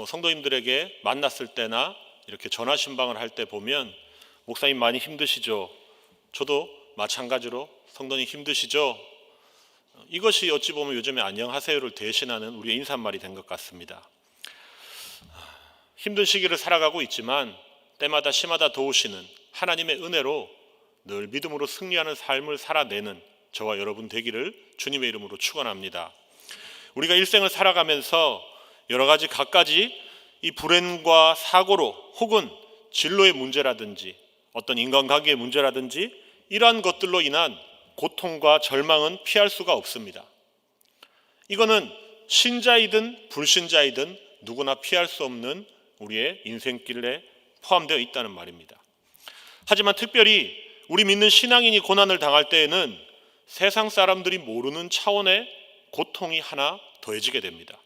성도님들에게 만났을 때나 이렇게 전화 신방을 할 때 보면 목사님 많이 힘드시죠? 저도 마찬가지로 성도님 힘드시죠? 이것이 어찌 보면 요즘에 안녕하세요를 대신하는 우리의 인사말이 된 것 같습니다. 힘든 시기를 살아가고 있지만 때마다 시마다 도우시는 하나님의 은혜로 늘 믿음으로 승리하는 삶을 살아내는 저와 여러분 되기를 주님의 이름으로 축원합니다. 우리가 일생을 살아가면서 여러 가지 갖가지 이 불행과 사고로 혹은 진로의 문제라든지 어떤 인간관계의 문제라든지 이러한 것들로 인한 고통과 절망은 피할 수가 없습니다. 이거는 신자이든 불신자이든 누구나 피할 수 없는 우리의 인생길에 포함되어 있다는 말입니다. 하지만 특별히 우리 믿는 신앙인이 고난을 당할 때에는 세상 사람들이 모르는 차원의 고통이 하나 더해지게 됩니다.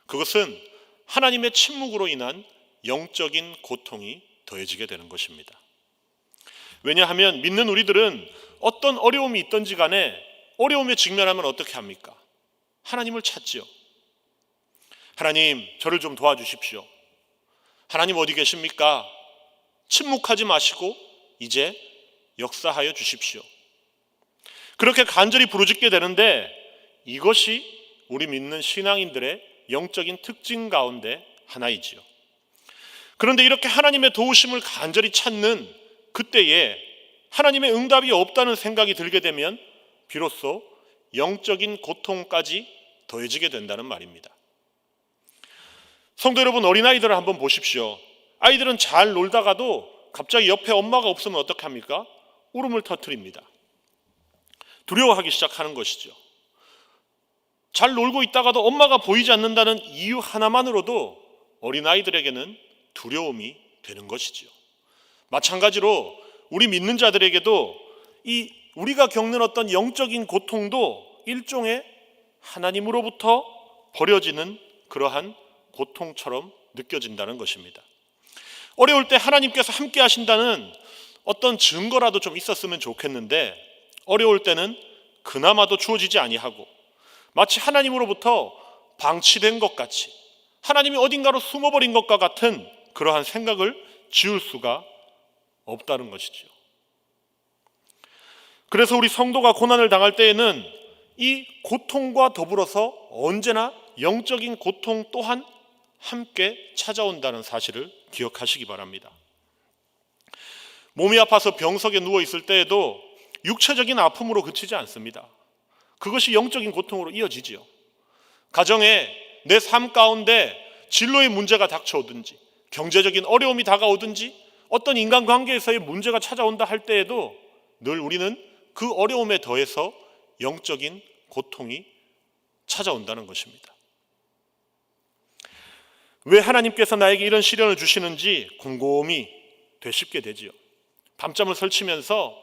그것은 하나님의 침묵으로 인한 영적인 고통이 더해지게 되는 것입니다. 왜냐하면 믿는 우리들은 어떤 어려움이 있든지 간에 어려움에 직면하면 어떻게 합니까? 하나님을 찾지요. 하나님, 저를 좀 도와주십시오. 하나님 어디 계십니까? 침묵하지 마시고 이제 역사하여 주십시오. 그렇게 간절히 부르짖게 되는데 이것이 우리 믿는 신앙인들의 영적인 특징 가운데 하나이지요. 그런데 이렇게 하나님의 도우심을 간절히 찾는 그때에 하나님의 응답이 없다는 생각이 들게 되면 비로소 영적인 고통까지 더해지게 된다는 말입니다. 성도 여러분, 어린아이들을 한번 보십시오. 아이들은 잘 놀다가도 갑자기 옆에 엄마가 없으면 어떻게 합니까? 울음을 터뜨립니다. 두려워하기 시작하는 것이죠. 잘 놀고 있다가도 엄마가 보이지 않는다는 이유 하나만으로도 어린아이들에게는 두려움이 되는 것이지요. 마찬가지로 우리 믿는 자들에게도 우리가 겪는 어떤 영적인 고통도 일종의 하나님으로부터 버려지는 그러한 고통처럼 느껴진다는 것입니다. 어려울 때 하나님께서 함께 하신다는 어떤 증거라도 좀 있었으면 좋겠는데 어려울 때는 그나마도 주어지지 아니하고 마치 하나님으로부터 방치된 것 같이 하나님이 어딘가로 숨어버린 것과 같은 그러한 생각을 지울 수가 없다는 것이죠. 그래서 우리 성도가 고난을 당할 때에는 이 고통과 더불어서 언제나 영적인 고통 또한 함께 찾아온다는 사실을 기억하시기 바랍니다. 몸이 아파서 병석에 누워 있을 때에도 육체적인 아픔으로 그치지 않습니다. 그것이 영적인 고통으로 이어지지요. 가정에 내 삶 가운데 진로의 문제가 닥쳐오든지 경제적인 어려움이 다가오든지 어떤 인간관계에서의 문제가 찾아온다 할 때에도 늘 우리는 그 어려움에 더해서 영적인 고통이 찾아온다는 것입니다. 왜 하나님께서 나에게 이런 시련을 주시는지 곰곰이 되씹게 되지요. 밤잠을 설치면서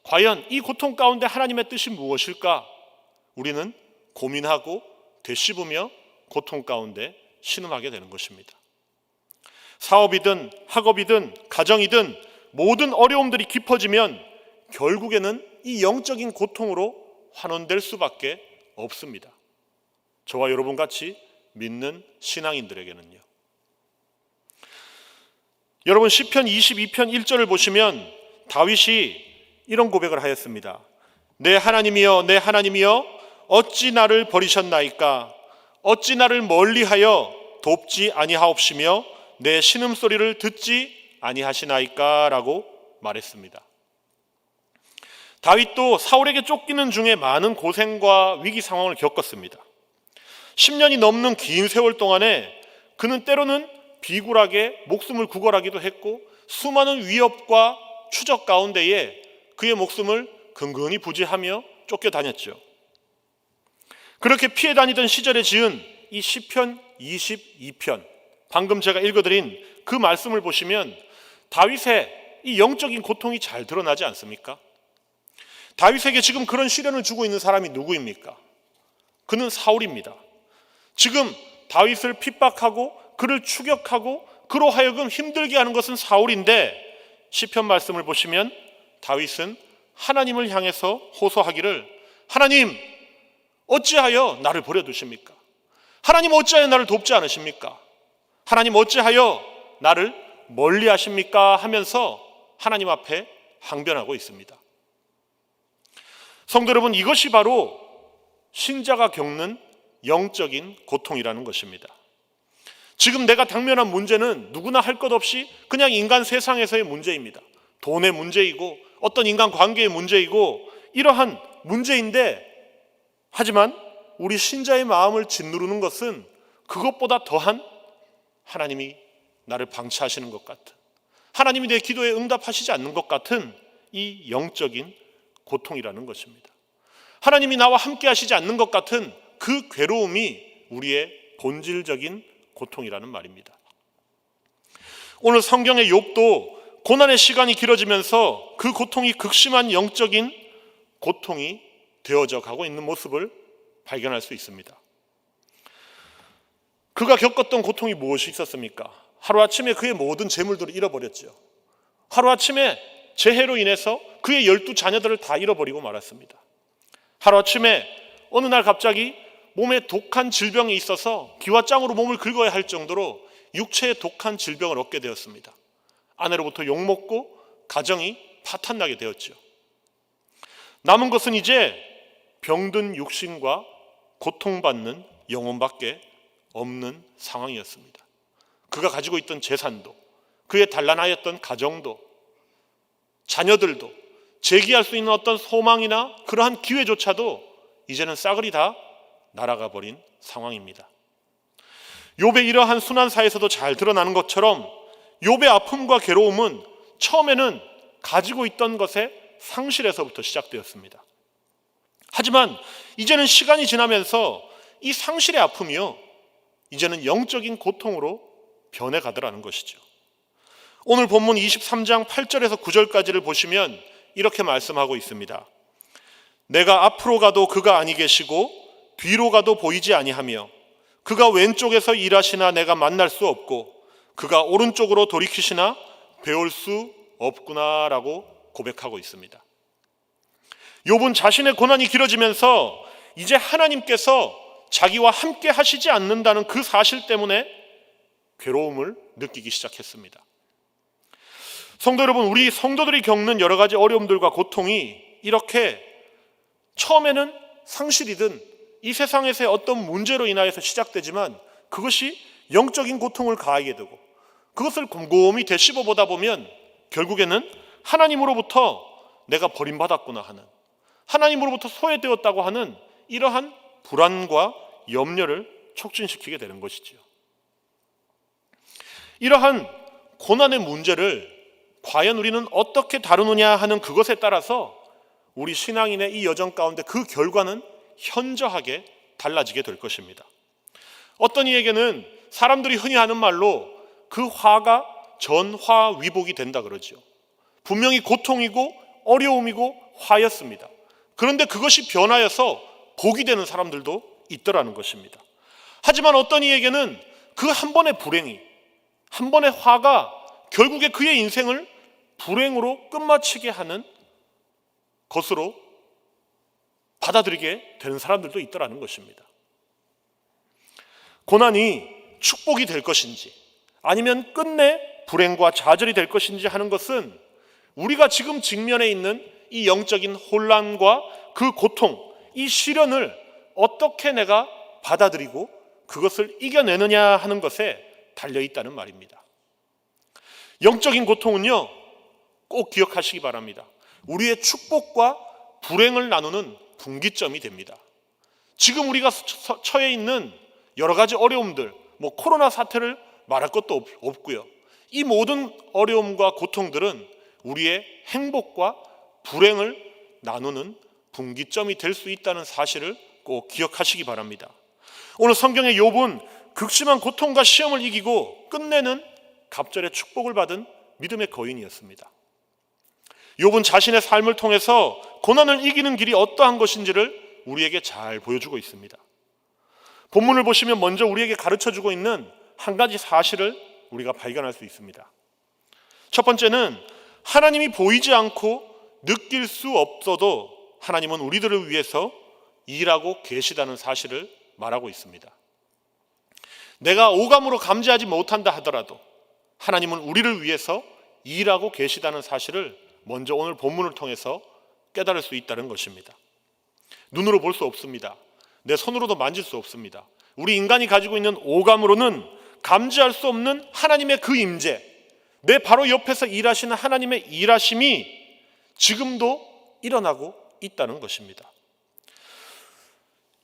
과연 이 고통 가운데 하나님의 뜻이 무엇일까? 우리는 고민하고 되씹으며 고통 가운데 신음하게 되는 것입니다. 사업이든 학업이든 가정이든 모든 어려움들이 깊어지면 결국에는 이 영적인 고통으로 환원될 수밖에 없습니다. 저와 여러분 같이 믿는 신앙인들에게는요. 여러분 시편 22편 1절을 보시면 다윗이 이런 고백을 하였습니다. 내 하나님이여 내 하나님이여 어찌 나를 버리셨나이까? 어찌 나를 멀리하여 돕지 아니하옵시며 내 신음소리를 듣지 아니하시나이까? 라고 말했습니다. 다윗도 사울에게 쫓기는 중에 많은 고생과 위기 상황을 겪었습니다. 10년이 넘는 긴 세월 동안에 그는 때로는 비굴하게 목숨을 구걸하기도 했고 수많은 위협과 추적 가운데에 그의 목숨을 근근히 부지하며 쫓겨다녔죠. 그렇게 피해 다니던 시절에 지은 이 시편 22편, 방금 제가 읽어드린 그 말씀을 보시면 다윗의 이 영적인 고통이 잘 드러나지 않습니까? 다윗에게 지금 그런 시련을 주고 있는 사람이 누구입니까? 그는 사울입니다. 지금 다윗을 핍박하고 그를 추격하고 그로 하여금 힘들게 하는 것은 사울인데 시편 말씀을 보시면 다윗은 하나님을 향해서 호소하기를 하나님 어찌하여 나를 버려두십니까? 하나님 어찌하여 나를 돕지 않으십니까? 하나님 어찌하여 나를 멀리 하십니까? 하면서 하나님 앞에 항변하고 있습니다. 성도 여러분, 이것이 바로 신자가 겪는 영적인 고통이라는 것입니다. 지금 내가 당면한 문제는 누구나 할 것 없이 그냥 인간 세상에서의 문제입니다. 돈의 문제이고 어떤 인간관계의 문제이고 이러한 문제인데, 하지만 우리 신자의 마음을 짓누르는 것은 그것보다 더한 하나님이 나를 방치하시는 것 같은, 하나님이 내 기도에 응답하시지 않는 것 같은 이 영적인 고통이라는 것입니다. 하나님이 나와 함께 하시지 않는 것 같은 그 괴로움이 우리의 본질적인 고통이라는 말입니다. 오늘 성경의 욥도 고난의 시간이 길어지면서 그 고통이 극심한 영적인 고통이 되어져 가고 있는 모습을 발견할 수 있습니다. 그가 겪었던 고통이 무엇이 있었습니까? 하루아침에 그의 모든 재물들을 잃어버렸죠. 하루아침에 재해로 인해서 그의 12자녀들을 다 잃어버리고 말았습니다. 하루아침에 어느 날 갑자기 몸에 독한 질병이 있어서 기와장으로 몸을 긁어야 할 정도로 육체에 독한 질병을 얻게 되었습니다. 아내로부터 욕먹고 가정이 파탄나게 되었죠. 남은 것은 이제 병든 육신과 고통받는 영혼밖에 없는 상황이었습니다. 그가 가지고 있던 재산도, 그의 단란하였던 가정도, 자녀들도, 재기할 수 있는 어떤 소망이나 그러한 기회조차도 이제는 싸그리 다 날아가 버린 상황입니다. 욥의 이러한 순환사에서도 잘 드러나는 것처럼 욥의 아픔과 괴로움은 처음에는 가지고 있던 것의 상실에서부터 시작되었습니다. 하지만 이제는 시간이 지나면서 이 상실의 아픔이요, 이제는 영적인 고통으로 변해가더라는 것이죠. 오늘 본문 23장 8절에서 9절까지를 보시면 이렇게 말씀하고 있습니다. 내가 앞으로 가도 그가 아니 계시고 뒤로 가도 보이지 아니하며 그가 왼쪽에서 일하시나 내가 만날 수 없고 그가 오른쪽으로 돌이키시나 배울 수 없구나라고 고백하고 있습니다. 욥은 자신의 고난이 길어지면서 이제 하나님께서 자기와 함께 하시지 않는다는 그 사실 때문에 괴로움을 느끼기 시작했습니다. 성도 여러분, 우리 성도들이 겪는 여러 가지 어려움들과 고통이 이렇게 처음에는 상실이든 이 세상에서의 어떤 문제로 인하여서 시작되지만 그것이 영적인 고통을 가하게 되고 그것을 곰곰이 되씹어 보다 보면 결국에는 하나님으로부터 내가 버림받았구나 하는, 하나님으로부터 소외되었다고 하는 이러한 불안과 염려를 촉진시키게 되는 것이지요. 이러한 고난의 문제를 과연 우리는 어떻게 다루느냐 하는 그것에 따라서 우리 신앙인의 이 여정 가운데 그 결과는 현저하게 달라지게 될 것입니다. 어떤 이에게는 사람들이 흔히 하는 말로 그 화가 전화위복이 된다 그러죠. 분명히 고통이고 어려움이고 화였습니다. 그런데 그것이 변하여서 복이 되는 사람들도 있더라는 것입니다. 하지만 어떤 이에게는 그 한 번의 불행이, 한 번의 화가 결국에 그의 인생을 불행으로 끝마치게 하는 것으로 받아들이게 되는 사람들도 있더라는 것입니다. 고난이 축복이 될 것인지 아니면 끝내 불행과 좌절이 될 것인지 하는 것은 우리가 지금 직면해 있는 이 영적인 혼란과 그 고통, 이 시련을 어떻게 내가 받아들이고 그것을 이겨내느냐 하는 것에 달려있다는 말입니다. 영적인 고통은요, 꼭 기억하시기 바랍니다. 우리의 축복과 불행을 나누는 분기점이 됩니다. 지금 우리가 처해 있는 여러 가지 어려움들, 코로나 사태를 말할 것도 없고요. 이 모든 어려움과 고통들은 우리의 행복과 불행을 나누는 분기점이 될 수 있다는 사실을 꼭 기억하시기 바랍니다. 오늘 성경의 욥은 극심한 고통과 시험을 이기고 끝내는 갑절의 축복을 받은 믿음의 거인이었습니다. 욥은 자신의 삶을 통해서 고난을 이기는 길이 어떠한 것인지를 우리에게 잘 보여주고 있습니다. 본문을 보시면 먼저 우리에게 가르쳐주고 있는 한 가지 사실을 우리가 발견할 수 있습니다. 첫 번째는 하나님이 보이지 않고 느낄 수 없어도 하나님은 우리들을 위해서 일하고 계시다는 사실을 말하고 있습니다. 내가 오감으로 감지하지 못한다 하더라도 하나님은 우리를 위해서 일하고 계시다는 사실을 먼저 오늘 본문을 통해서 깨달을 수 있다는 것입니다. 눈으로 볼 수 없습니다. 내 손으로도 만질 수 없습니다. 우리 인간이 가지고 있는 오감으로는 감지할 수 없는 하나님의 그 임재, 내 바로 옆에서 일하시는 하나님의 일하심이 지금도 일어나고 있다는 것입니다.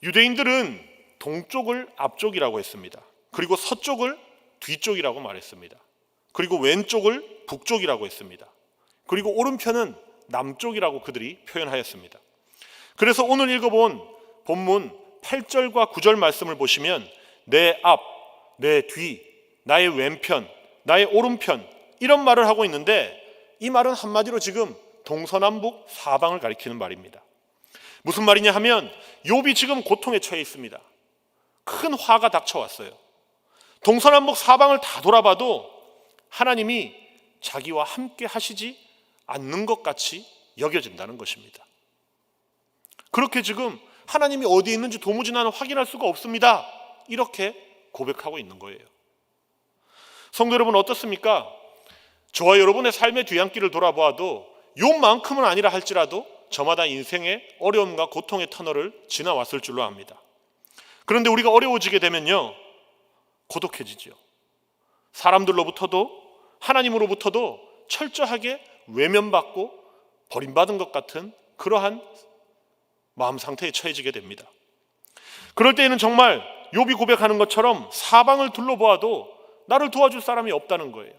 유대인들은 동쪽을 앞쪽이라고 했습니다. 그리고 서쪽을 뒤쪽이라고 말했습니다. 그리고 왼쪽을 북쪽이라고 했습니다. 그리고 오른편은 남쪽이라고 그들이 표현하였습니다. 그래서 오늘 읽어본 본문 8절과 9절 말씀을 보시면 내 앞, 내 뒤, 나의 왼편, 나의 오른편 이런 말을 하고 있는데 이 말은 한마디로 지금 동서남북 사방을 가리키는 말입니다. 무슨 말이냐 하면 욥이 지금 고통에 처해 있습니다. 큰 화가 닥쳐왔어요. 동서남북 사방을 다 돌아봐도 하나님이 자기와 함께 하시지 않는 것 같이 여겨진다는 것입니다. 그렇게 지금 하나님이 어디에 있는지 도무지 나는 확인할 수가 없습니다. 이렇게 고백하고 있는 거예요. 성도 여러분 어떻습니까? 저와 여러분의 삶의 뒤안길을 돌아보아도 욥만큼은 아니라 할지라도 저마다 인생의 어려움과 고통의 터널을 지나왔을 줄로 압니다. 그런데 우리가 어려워지게 되면요, 고독해지죠. 사람들로부터도 하나님으로부터도 철저하게 외면받고 버림받은 것 같은 그러한 마음 상태에 처해지게 됩니다. 그럴 때에는 정말 욥이 고백하는 것처럼 사방을 둘러보아도 나를 도와줄 사람이 없다는 거예요.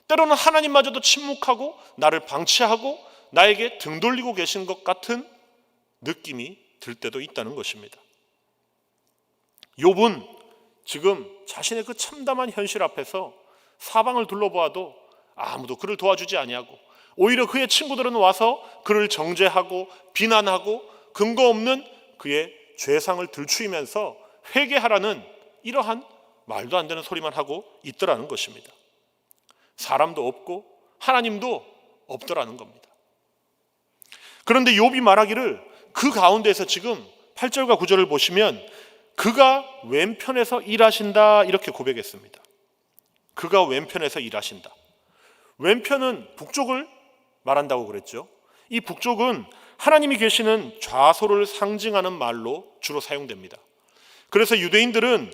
때로는 하나님마저도 침묵하고 나를 방치하고 나에게 등 돌리고 계신 것 같은 느낌이 들 때도 있다는 것입니다. 욥은 지금 자신의 그 참담한 현실 앞에서 사방을 둘러보아도 아무도 그를 도와주지 아니하고 오히려 그의 친구들은 와서 그를 정죄하고 비난하고 근거 없는 그의 죄상을 들추이면서 회개하라는 이러한 말도 안 되는 소리만 하고 있더라는 것입니다. 사람도 없고 하나님도 없더라는 겁니다. 그런데 욥이 말하기를 그 가운데에서 지금 8절과 9절을 보시면 그가 왼편에서 일하신다 이렇게 고백했습니다. 그가 왼편에서 일하신다. 왼편은 북쪽을 말한다고 그랬죠. 이 북쪽은 하나님이 계시는 좌소를 상징하는 말로 주로 사용됩니다. 그래서 유대인들은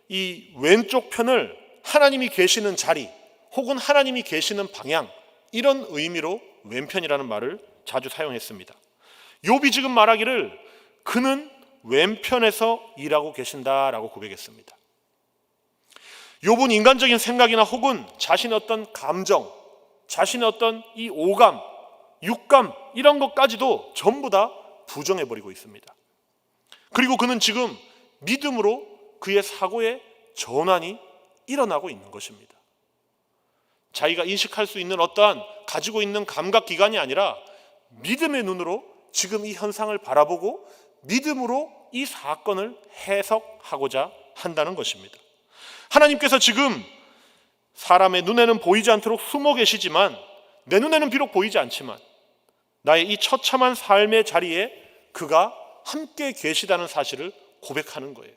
이 왼쪽 편을 하나님이 계시는 자리 혹은 하나님이 계시는 방향 이런 의미로 왼편이라는 말을 자주 사용했습니다. 욥이 지금 말하기를 그는 왼편에서 일하고 계신다라고 고백했습니다. 욥은 인간적인 생각이나 혹은 자신의 어떤 감정, 자신의 어떤 이 오감, 육감 이런 것까지도 전부 다 부정해버리고 있습니다. 그리고 그는 지금 믿음으로 그의 사고의 전환이 일어나고 있는 것입니다. 자기가 인식할 수 있는 어떠한 가지고 있는 감각기관이 아니라 믿음의 눈으로 지금 이 현상을 바라보고 믿음으로 이 사건을 해석하고자 한다는 것입니다. 하나님께서 지금 사람의 눈에는 보이지 않도록 숨어 계시지만 내 눈에는 비록 보이지 않지만 나의 이 처참한 삶의 자리에 그가 함께 계시다는 사실을 고백하는 거예요.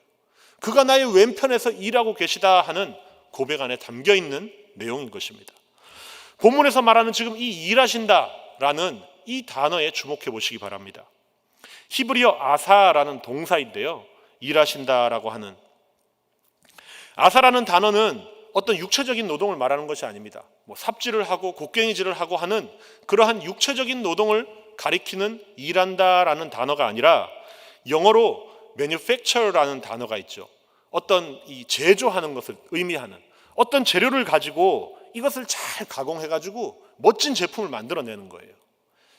그가 나의 왼편에서 일하고 계시다 하는 고백 안에 담겨있는 내용인 것입니다. 본문에서 말하는 지금 이 일하신다라는 이 단어에 주목해 보시기 바랍니다. 히브리어 아사라는 동사인데요, 일하신다라고 하는 아사라는 단어는 어떤 육체적인 노동을 말하는 것이 아닙니다. 삽질을 하고 곡괭이질을 하고 하는 그러한 육체적인 노동을 가리키는 일한다라는 단어가 아니라 영어로 manufacture라는 단어가 있죠. 어떤 이 제조하는 것을 의미하는 어떤 재료를 가지고 이것을 잘 가공해가지고 멋진 제품을 만들어내는 거예요.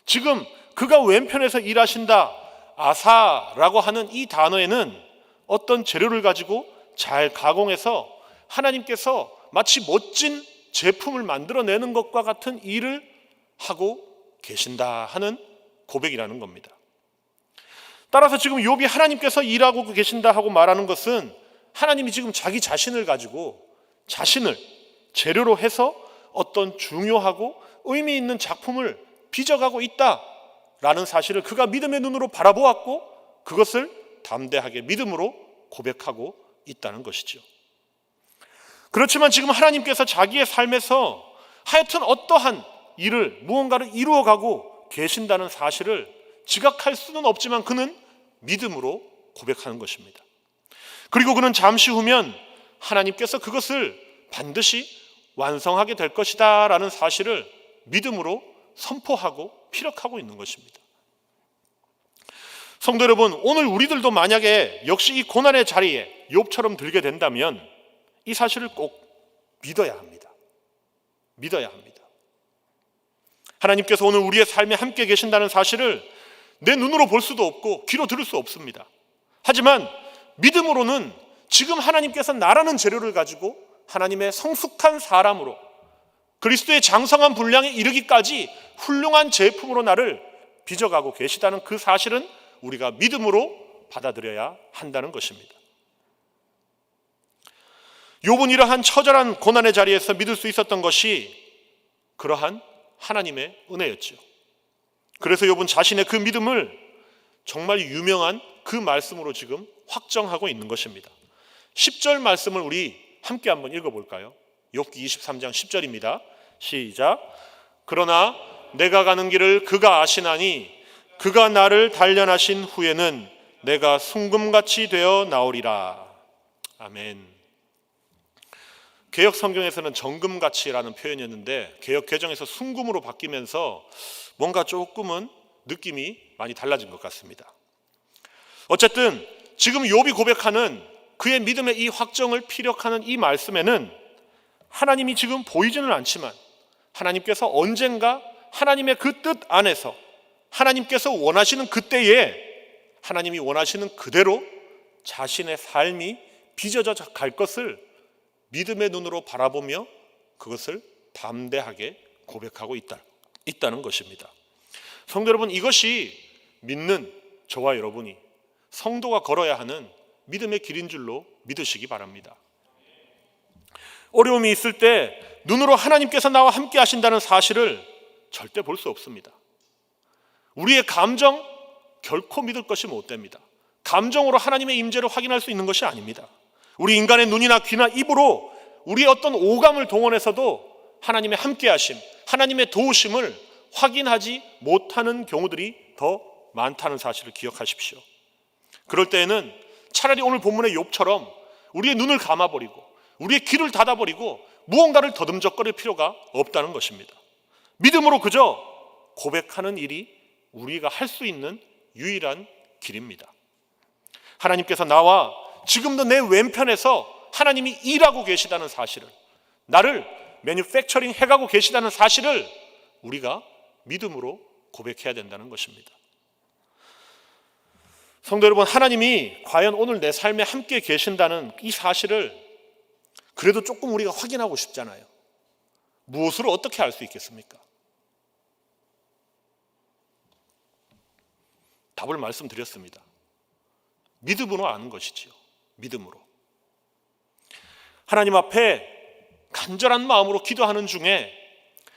지금 그가 왼편에서 일하신다 아사라고 하는 이 단어에는 어떤 재료를 가지고 잘 가공해서 하나님께서 마치 멋진 제품을 만들어내는 것과 같은 일을 하고 계신다 하는 고백이라는 겁니다. 따라서 지금 욥이 하나님께서 일하고 계신다 하고 말하는 것은 하나님이 지금 자기 자신을 가지고 자신을 재료로 해서 어떤 중요하고 의미 있는 작품을 빚어가고 있다라는 사실을 그가 믿음의 눈으로 바라보았고 그것을 담대하게 믿음으로 고백하고 있다는 것이죠. 그렇지만 지금 하나님께서 자기의 삶에서 하여튼 어떠한 일을 무언가를 이루어가고 계신다는 사실을 지각할 수는 없지만 그는 믿음으로 고백하는 것입니다. 그리고 그는 잠시 후면 하나님께서 그것을 반드시 완성하게 될 것이다 라는 사실을 믿음으로 선포하고 피력하고 있는 것입니다. 성도 여러분, 오늘 우리들도 만약에 역시 이 고난의 자리에 욥처럼 들게 된다면 이 사실을 꼭 믿어야 합니다. 믿어야 합니다. 하나님께서 오늘 우리의 삶에 함께 계신다는 사실을 내 눈으로 볼 수도 없고 귀로 들을 수 없습니다. 하지만 믿음으로는 지금 하나님께서 나라는 재료를 가지고 하나님의 성숙한 사람으로 그리스도의 장성한 분량에 이르기까지 훌륭한 제품으로 나를 빚어가고 계시다는 그 사실은 우리가 믿음으로 받아들여야 한다는 것입니다. 욥은 이러한 처절한 고난의 자리에서 믿을 수 있었던 것이 그러한 하나님의 은혜였죠. 그래서 욥은 자신의 그 믿음을 정말 유명한 그 말씀으로 지금 확정하고 있는 것입니다. 10절 말씀을 우리 함께 한번 읽어볼까요? 욥기 23장 10절입니다. 시작. 그러나 내가 가는 길을 그가 아시나니 그가 나를 단련하신 후에는 내가 순금같이 되어 나오리라. 아멘. 개역 성경에서는 정금같이라는 표현이었는데 개역 개정에서 순금으로 바뀌면서 뭔가 조금은 느낌이 많이 달라진 것 같습니다. 어쨌든 지금 욥이 고백하는 그의 믿음의 이 확정을 피력하는 이 말씀에는 하나님이 지금 보이지는 않지만 하나님께서 언젠가 하나님의 그 뜻 안에서 하나님께서 원하시는 그때에 하나님이 원하시는 그대로 자신의 삶이 빚어져 갈 것을 믿음의 눈으로 바라보며 그것을 담대하게 고백하고 있다는 것입니다. 성도 여러분, 이것이 믿는 저와 여러분이 성도가 걸어야 하는 믿음의 길인 줄로 믿으시기 바랍니다. 어려움이 있을 때 눈으로 하나님께서 나와 함께 하신다는 사실을 절대 볼 수 없습니다. 우리의 감정 결코 믿을 것이 못 됩니다. 감정으로 하나님의 임재를 확인할 수 있는 것이 아닙니다. 우리 인간의 눈이나 귀나 입으로 우리의 어떤 오감을 동원해서도 하나님의 함께하심, 하나님의 도우심을 확인하지 못하는 경우들이 더 많다는 사실을 기억하십시오. 그럴 때에는 차라리 오늘 본문의 욥처럼 우리의 눈을 감아버리고 우리의 귀를 닫아버리고 무언가를 더듬적거릴 필요가 없다는 것입니다. 믿음으로 그저 고백하는 일이 우리가 할 수 있는 유일한 길입니다. 하나님께서 나와 지금도 내 왼편에서 하나님이 일하고 계시다는 사실을, 나를 매뉴팩처링 해가고 계시다는 사실을 우리가 믿음으로 고백해야 된다는 것입니다. 성도 여러분, 하나님이 과연 오늘 내 삶에 함께 계신다는 이 사실을 그래도 조금 우리가 확인하고 싶잖아요. 무엇으로 어떻게 알 수 있겠습니까? 답을 말씀드렸습니다. 믿음으로 아는 것이지요. 믿음으로. 하나님 앞에 간절한 마음으로 기도하는 중에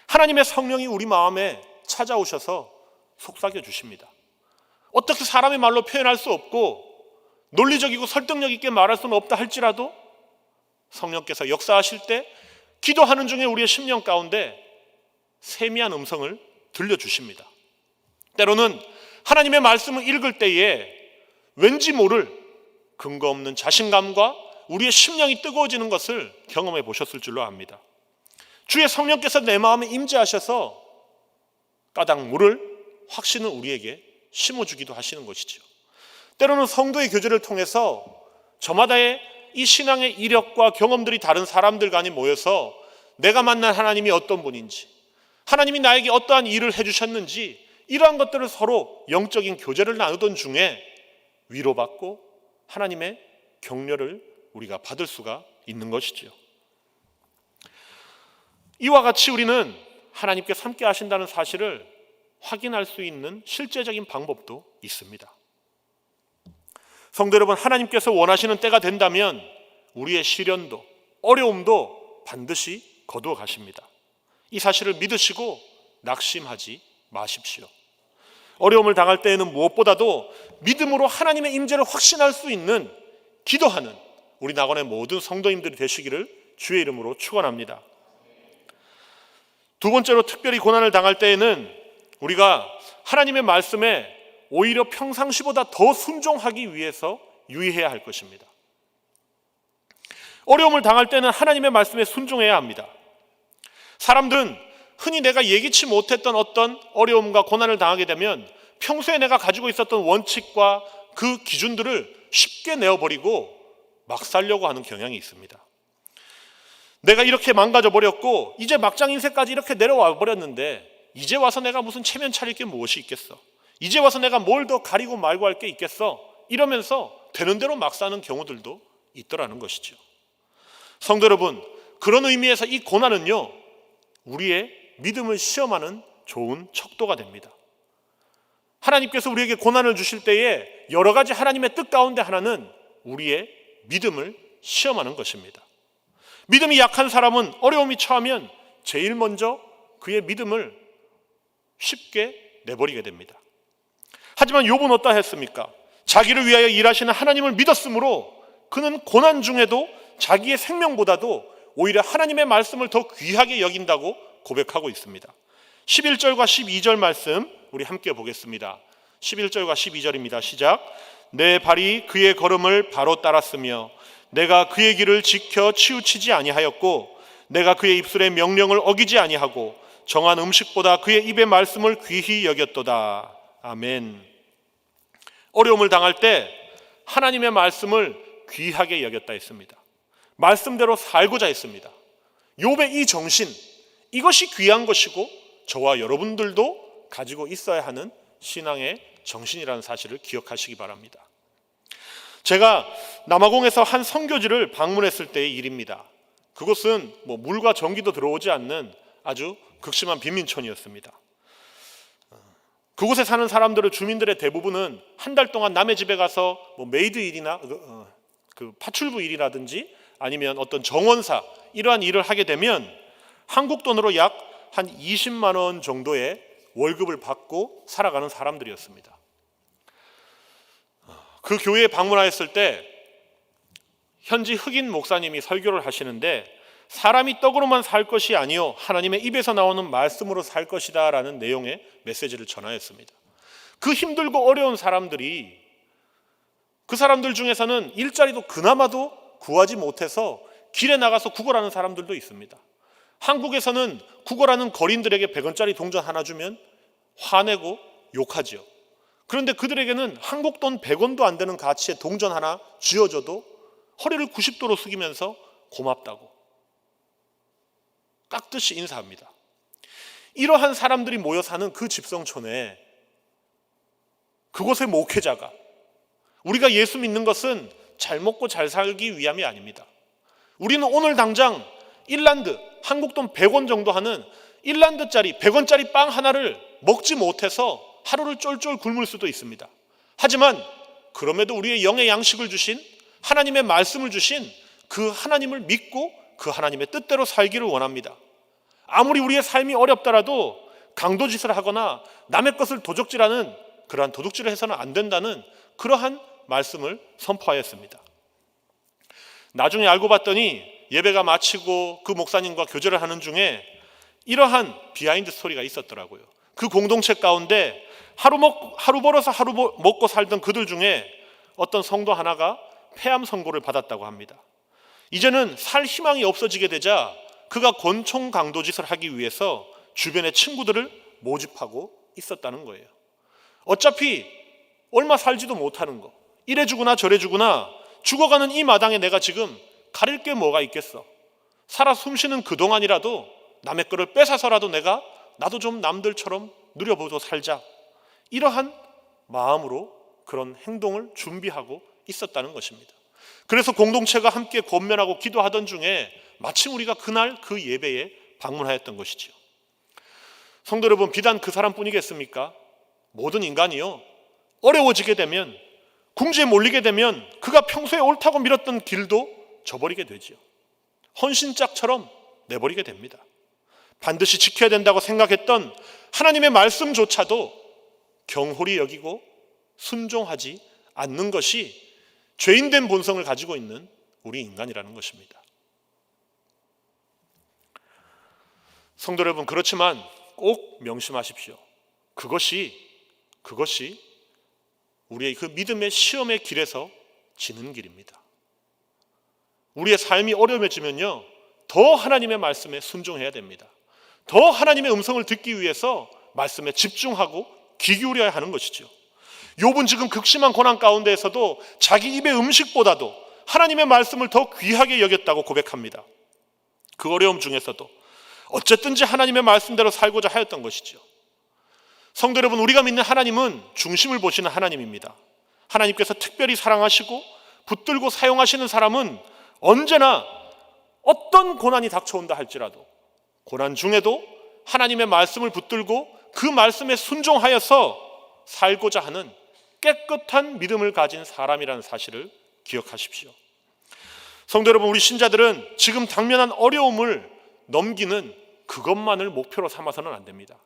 하나님의 성령이 우리 마음에 찾아오셔서 속삭여 주십니다. 어떻게 사람의 말로 표현할 수 없고 논리적이고 설득력 있게 말할 수는 없다 할지라도 성령께서 역사하실 때 기도하는 중에 우리의 심령 가운데 세미한 음성을 들려주십니다. 때로는 하나님의 말씀을 읽을 때에 왠지 모를 근거 없는 자신감과 우리의 심령이 뜨거워지는 것을 경험해 보셨을 줄로 압니다. 주의 성령께서 내 마음에 임재하셔서 까닭 모를 확신을 우리에게 심어주기도 하시는 것이죠. 때로는 성도의 교제를 통해서 저마다의 이 신앙의 이력과 경험들이 다른 사람들 간에 모여서 내가 만난 하나님이 어떤 분인지, 하나님이 나에게 어떠한 일을 해주셨는지 이러한 것들을 서로 영적인 교제를 나누던 중에 위로받고 하나님의 격려를 우리가 받을 수가 있는 것이죠. 이와 같이 우리는 하나님께서 함께 하신다는 사실을 확인할 수 있는 실제적인 방법도 있습니다. 성도 여러분, 하나님께서 원하시는 때가 된다면 우리의 시련도 어려움도 반드시 거두어 가십니다. 이 사실을 믿으시고 낙심하지 마십시오. 어려움을 당할 때에는 무엇보다도 믿음으로 하나님의 임재를 확신할 수 있는 기도하는 우리 낙원의 모든 성도님들이 되시기를 주의 이름으로 축원합니다. 두 번째로 특별히 고난을 당할 때에는 우리가 하나님의 말씀에 오히려 평상시보다 더 순종하기 위해서 유의해야 할 것입니다. 어려움을 당할 때는 하나님의 말씀에 순종해야 합니다. 사람들은 흔히 내가 예기치 못했던 어떤 어려움과 고난을 당하게 되면 평소에 내가 가지고 있었던 원칙과 그 기준들을 쉽게 내어버리고 막 살려고 하는 경향이 있습니다. 내가 이렇게 망가져 버렸고 이제 막장 인생까지 이렇게 내려와 버렸는데 이제 와서 내가 무슨 체면 차릴 게 무엇이 있겠어? 이제 와서 내가 뭘 더 가리고 말고 할 게 있겠어? 이러면서 되는 대로 막 사는 경우들도 있더라는 것이죠. 성도 여러분, 그런 의미에서 이 고난은요, 우리의 믿음을 시험하는 좋은 척도가 됩니다. 하나님께서 우리에게 고난을 주실 때에 여러 가지 하나님의 뜻 가운데 하나는 우리의 믿음을 시험하는 것입니다. 믿음이 약한 사람은 어려움이 처하면 제일 먼저 그의 믿음을 쉽게 내버리게 됩니다. 하지만 욥은 어떠 했습니까? 자기를 위하여 일하시는 하나님을 믿었으므로 그는 고난 중에도 자기의 생명보다도 오히려 하나님의 말씀을 더 귀하게 여긴다고 고백하고 있습니다. 11절과 12절 말씀 우리 함께 보겠습니다. 11절과 12절입니다. 시작. 내 발이 그의 걸음을 바로 따랐으며 내가 그의 길을 지켜 치우치지 아니하였고 내가 그의 입술의 명령을 어기지 아니하고 정한 음식보다 그의 입의 말씀을 귀히 여겼도다. 아멘. 어려움을 당할 때 하나님의 말씀을 귀하게 여겼다 했습니다. 말씀대로 살고자 했습니다. 욥의 이 정신, 이것이 귀한 것이고 저와 여러분들도 가지고 있어야 하는 신앙의 정신이라는 사실을 기억하시기 바랍니다. 제가 남아공에서 한 선교지를 방문했을 때의 일입니다. 그곳은 물과 전기도 들어오지 않는 아주 극심한 빈민촌이었습니다. 그곳에 사는 사람들의 주민들의 대부분은 한 달 동안 남의 집에 가서 메이드 일이나 파출부 일이라든지 아니면 어떤 정원사 이러한 일을 하게 되면 한국 돈으로 약 한 20만 원 정도의 월급을 받고 살아가는 사람들이었습니다. 그 교회에 방문하였을 때 현지 흑인 목사님이 설교를 하시는데 사람이 떡으로만 살 것이 아니요 하나님의 입에서 나오는 말씀으로 살 것이다 라는 내용의 메시지를 전하였습니다. 그 힘들고 어려운 사람들이 그 사람들 중에서는 일자리도 그나마도 구하지 못해서 길에 나가서 구걸하는 사람들도 있습니다. 한국에서는 구걸하는 거린들에게 100원짜리 동전 하나 주면 화내고 욕하지요. 그런데 그들에게는 한국 돈 100원도 안 되는 가치의 동전 하나 쥐어줘도 허리를 90도로 숙이면서 고맙다고 깍듯이 인사합니다. 이러한 사람들이 모여 사는 그 집성촌에 그곳의 목회자가 우리가 예수 믿는 것은 잘 먹고 잘 살기 위함이 아닙니다. 우리는 오늘 당장 일란드, 한국 돈 100원 정도 하는 일란드짜리 100원짜리 빵 하나를 먹지 못해서 하루를 쫄쫄 굶을 수도 있습니다. 하지만 그럼에도 우리의 영의 양식을 주신 하나님의 말씀을 주신 그 하나님을 믿고 그 하나님의 뜻대로 살기를 원합니다. 아무리 우리의 삶이 어렵더라도 강도짓을 하거나 남의 것을 도적질하는 그러한 도둑질을 해서는 안 된다는 그러한 말씀을 선포하였습니다. 나중에 알고 봤더니 예배가 마치고 그 목사님과 교제를 하는 중에 이러한 비하인드 스토리가 있었더라고요. 그 공동체 가운데 하루 벌어서 하루 먹고 살던 그들 중에 어떤 성도 하나가 폐암 선고를 받았다고 합니다. 이제는 살 희망이 없어지게 되자 그가 권총 강도짓을 하기 위해서 주변의 친구들을 모집하고 있었다는 거예요. 어차피 얼마 살지도 못하는 거, 이래 주구나 저래 주구나 죽어가는 이 마당에 내가 지금 가릴 게 뭐가 있겠어. 살아 숨쉬는 그동안이라도 남의 거를 뺏어서라도 나도 좀 남들처럼 누려보고 살자. 이러한 마음으로 그런 행동을 준비하고 있었다는 것입니다. 그래서 공동체가 함께 권면하고 기도하던 중에 마침 우리가 그날 그 예배에 방문하였던 것이지요. 성도 여러분, 비단 그 사람뿐이겠습니까? 모든 인간이요, 어려워지게 되면, 궁지에 몰리게 되면 그가 평소에 옳다고 밀었던 길도 저버리게 되지요. 헌신짝처럼 내버리게 됩니다. 반드시 지켜야 된다고 생각했던 하나님의 말씀조차도 경홀히 여기고 순종하지 않는 것이 죄인된 본성을 가지고 있는 우리 인간이라는 것입니다. 성도 여러분, 그렇지만 꼭 명심하십시오. 그것이 우리의 그 믿음의 시험의 길에서 지는 길입니다. 우리의 삶이 어려워지면요, 더 하나님의 말씀에 순종해야 됩니다. 더 하나님의 음성을 듣기 위해서 말씀에 집중하고 귀 기울여야 하는 것이죠. 욥은 지금 극심한 고난 가운데에서도 자기 입의 음식보다도 하나님의 말씀을 더 귀하게 여겼다고 고백합니다. 그 어려움 중에서도 어쨌든지 하나님의 말씀대로 살고자 하였던 것이죠. 성도 여러분, 우리가 믿는 하나님은 중심을 보시는 하나님입니다. 하나님께서 특별히 사랑하시고 붙들고 사용하시는 사람은 언제나 어떤 고난이 닥쳐온다 할지라도 고난 중에도 하나님의 말씀을 붙들고 그 말씀에 순종하여서 살고자 하는 깨끗한 믿음을 가진 사람이라는 사실을 기억하십시오. 성도 여러분, 우리 신자들은 지금 당면한 어려움을 넘기는 그것만을 목표로 삼아서는 안 됩니다.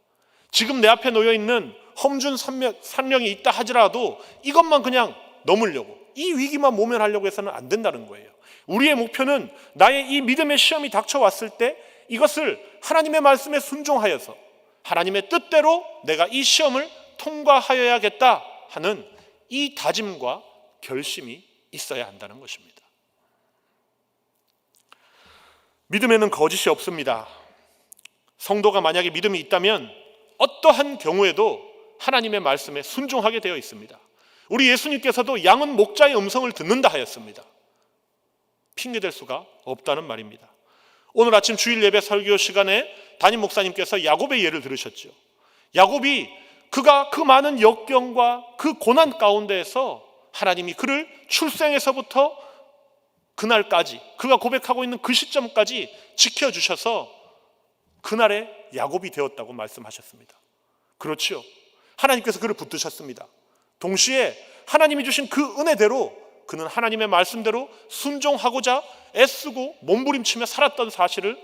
지금 내 앞에 놓여있는 험준 산령이 있다 하더라도 이것만 그냥 넘으려고, 이 위기만 모면하려고 해서는 안 된다는 거예요. 우리의 목표는 나의 이 믿음의 시험이 닥쳐왔을 때 이것을 하나님의 말씀에 순종하여서 하나님의 뜻대로 내가 이 시험을 통과하여야겠다 하는 이 다짐과 결심이 있어야 한다는 것입니다. 믿음에는 거짓이 없습니다. 성도가 만약에 믿음이 있다면 어떠한 경우에도 하나님의 말씀에 순종하게 되어 있습니다. 우리 예수님께서도 양은 목자의 음성을 듣는다 하였습니다. 핑계댈 수가 없다는 말입니다. 오늘 아침 주일 예배 설교 시간에 담임 목사님께서 야곱의 예를 들으셨죠. 야곱이 그가 그 많은 역경과 그 고난 가운데에서 하나님이 그를 출생에서부터 그날까지, 그가 고백하고 있는 그 시점까지 지켜주셔서 그날의 야곱이 되었다고 말씀하셨습니다. 그렇지요. 하나님께서 그를 붙드셨습니다. 동시에 하나님이 주신 그 은혜대로 그는 하나님의 말씀대로 순종하고자 애쓰고 몸부림치며 살았던 사실을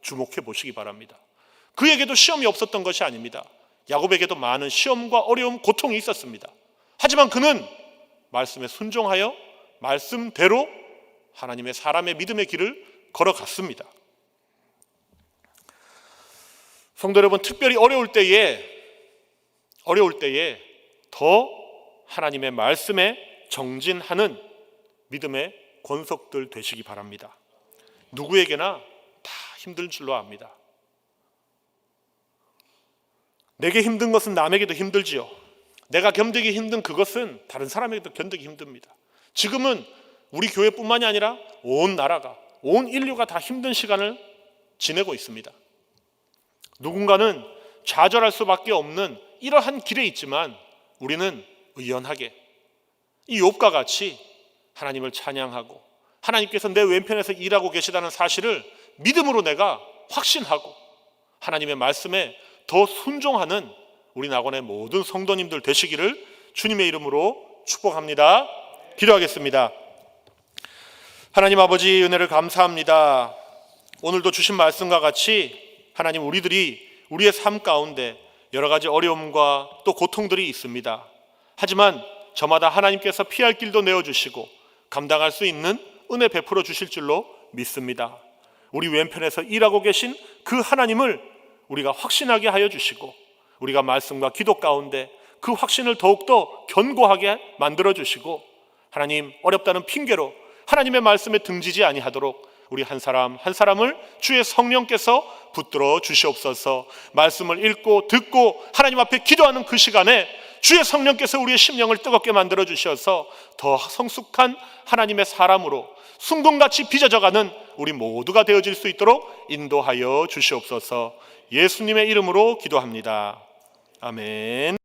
주목해 보시기 바랍니다. 그에게도 시험이 없었던 것이 아닙니다. 야곱에게도 많은 시험과 어려움, 고통이 있었습니다. 하지만 그는 말씀에 순종하여 말씀대로 하나님의 사람의 믿음의 길을 걸어갔습니다. 성도 여러분, 특별히 어려울 때에 더 하나님의 말씀에 정진하는 믿음의 권속들 되시기 바랍니다. 누구에게나 다 힘들 줄로 압니다. 내게 힘든 것은 남에게도 힘들지요. 내가 견디기 힘든 그것은 다른 사람에게도 견디기 힘듭니다. 지금은 우리 교회뿐만이 아니라 온 나라가, 온 인류가 다 힘든 시간을 지내고 있습니다. 누군가는 좌절할 수밖에 없는 이러한 길에 있지만 우리는 의연하게 이 욥과 같이 하나님을 찬양하고 하나님께서 내 왼편에서 일하고 계시다는 사실을 믿음으로 내가 확신하고 하나님의 말씀에 더 순종하는 우리 낙원의 모든 성도님들 되시기를 주님의 이름으로 축복합니다. 기도하겠습니다. 하나님 아버지, 은혜를 감사합니다. 오늘도 주신 말씀과 같이 하나님, 우리의 삶 가운데 여러 가지 어려움과 또 고통들이 있습니다. 하지만 저마다 하나님께서 피할 길도 내어주시고 감당할 수 있는 은혜 베풀어 주실 줄로 믿습니다. 우리 왼편에서 일하고 계신 그 하나님을 우리가 확신하게 하여 주시고 우리가 말씀과 기도 가운데 그 확신을 더욱더 견고하게 만들어 주시고 하나님, 어렵다는 핑계로 하나님의 말씀에 등지지 아니하도록 우리 한 사람 한 사람을 주의 성령께서 붙들어 주시옵소서. 말씀을 읽고 듣고 하나님 앞에 기도하는 그 시간에 주의 성령께서 우리의 심령을 뜨겁게 만들어 주셔서 더 성숙한 하나님의 사람으로 순금같이 빚어져가는 우리 모두가 되어질 수 있도록 인도하여 주시옵소서. 예수님의 이름으로 기도합니다. 아멘.